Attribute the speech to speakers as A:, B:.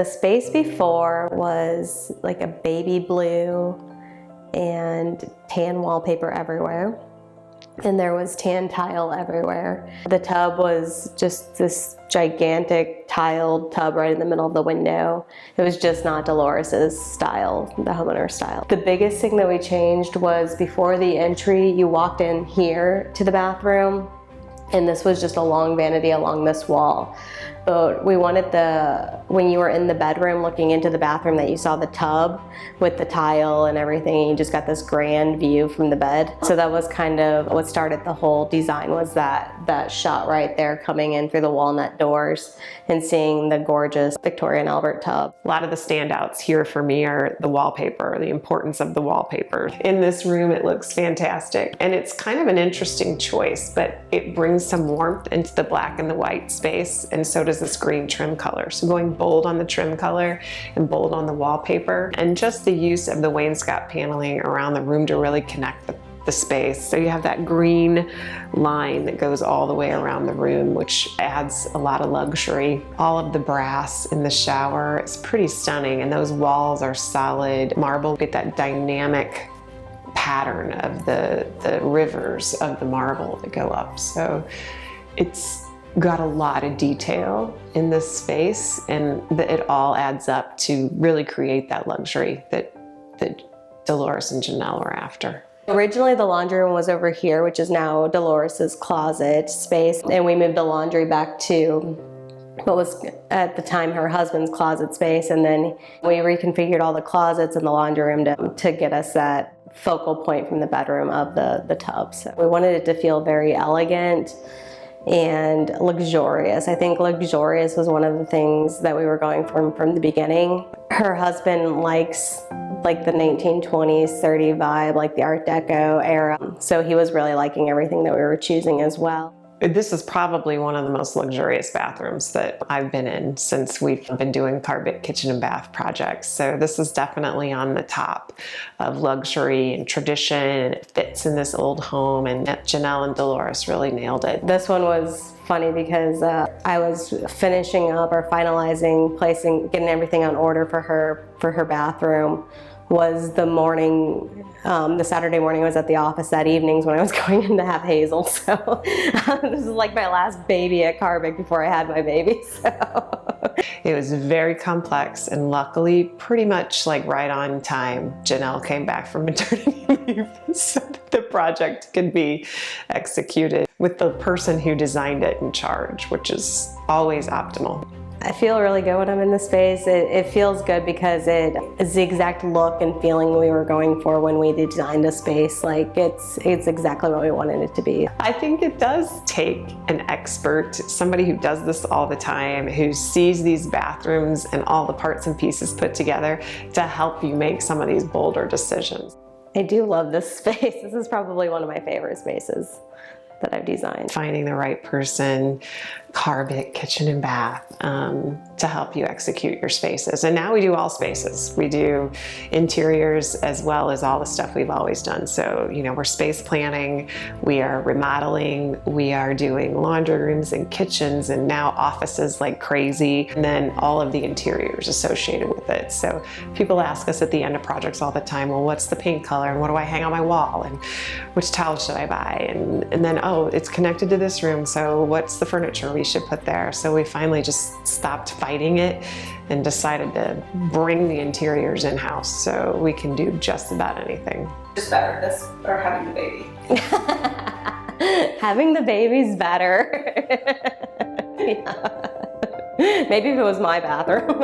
A: The space before was like a baby blue and tan wallpaper everywhere. And there was tan tile everywhere. The tub was just this gigantic tiled tub right in the middle of the window. It was just not Dolores's style, the homeowner style. The biggest thing that we changed was before the entry, you walked in here to the bathroom, and this was just a long vanity along this wall. But we wanted when you were in the bedroom looking into the bathroom, that you saw the tub with the tile and everything, and you just got this grand view from the bed. So that was kind of what started the whole design, was that shot right there coming in through the walnut doors and seeing the gorgeous Victoria and Albert tub.
B: A lot of the standouts here for me are the wallpaper, the importance of the wallpaper. In this room, it looks fantastic. And it's kind of an interesting choice, but it brings some warmth into the black and the white space, and so does this green trim color. So going bold on the trim color and bold on the wallpaper, and just the use of the wainscot paneling around the room to really connect the space. So you have that green line that goes all the way around the room, which adds a lot of luxury. All of the brass in the shower is pretty stunning, and those walls are solid marble. Get that dynamic pattern of the rivers of the marble that go up. So it's got a lot of detail in this space, and it all adds up to really create that luxury that Dolores and Janelle were after.
A: Originally the laundry room was over here, which is now Dolores's closet space, and we moved the laundry back to what was at the time her husband's closet space, and then we reconfigured all the closets in the laundry room to get us that focal point from the bedroom of the tub. So we wanted it to feel very elegant and luxurious. I think luxurious was one of the things that we were going for from the beginning. Her husband likes like the 1920s, 30 vibe, like the Art Deco era. So he was really liking everything that we were choosing as well.
B: This is probably one of the most luxurious bathrooms that I've been in since we've been doing Karr Bick kitchen and bath projects. So this is definitely on the top of luxury and tradition, and it fits in this old home, and Janelle and Dolores really nailed it.
A: This one was funny because I was finishing up or finalizing, getting everything on order for her bathroom. Was the morning, the Saturday morning I was at the office that evenings when I was going in to have Hazel. So this is like my last baby at Karr Bick before I had my baby. So
B: it was very complex, and luckily pretty much like right on time, Janelle came back from maternity leave so that the project could be executed with the person who designed it in charge, which is always optimal.
A: I feel really good when I'm in the space. It feels good because it is the exact look and feeling we were going for when we designed a space. Like it's exactly what we wanted it to be.
B: I think it does take an expert, somebody who does this all the time, who sees these bathrooms and all the parts and pieces put together to help you make some of these bolder decisions.
A: I do love this space. This is probably one of my favorite spaces that I've designed.
B: Finding the right person, Karr Bick kitchen and bath, to help you execute your spaces. And now we do all spaces. We do interiors as well as all the stuff we've always done. So, you know, we're space planning, we are remodeling, we are doing laundry rooms and kitchens, and now offices like crazy, and then all of the interiors associated with it. So people ask us at the end of projects all the time, well, what's the paint color, and what do I hang on my wall, and which towel should I buy? And then, oh, it's connected to this room, so what's the furniture we should put there? So we finally just stopped fighting it and decided to bring the interiors in-house so we can do just about anything.
C: Just better, this or having the baby?
A: Having the baby's better. Yeah. Maybe if it was my bathroom.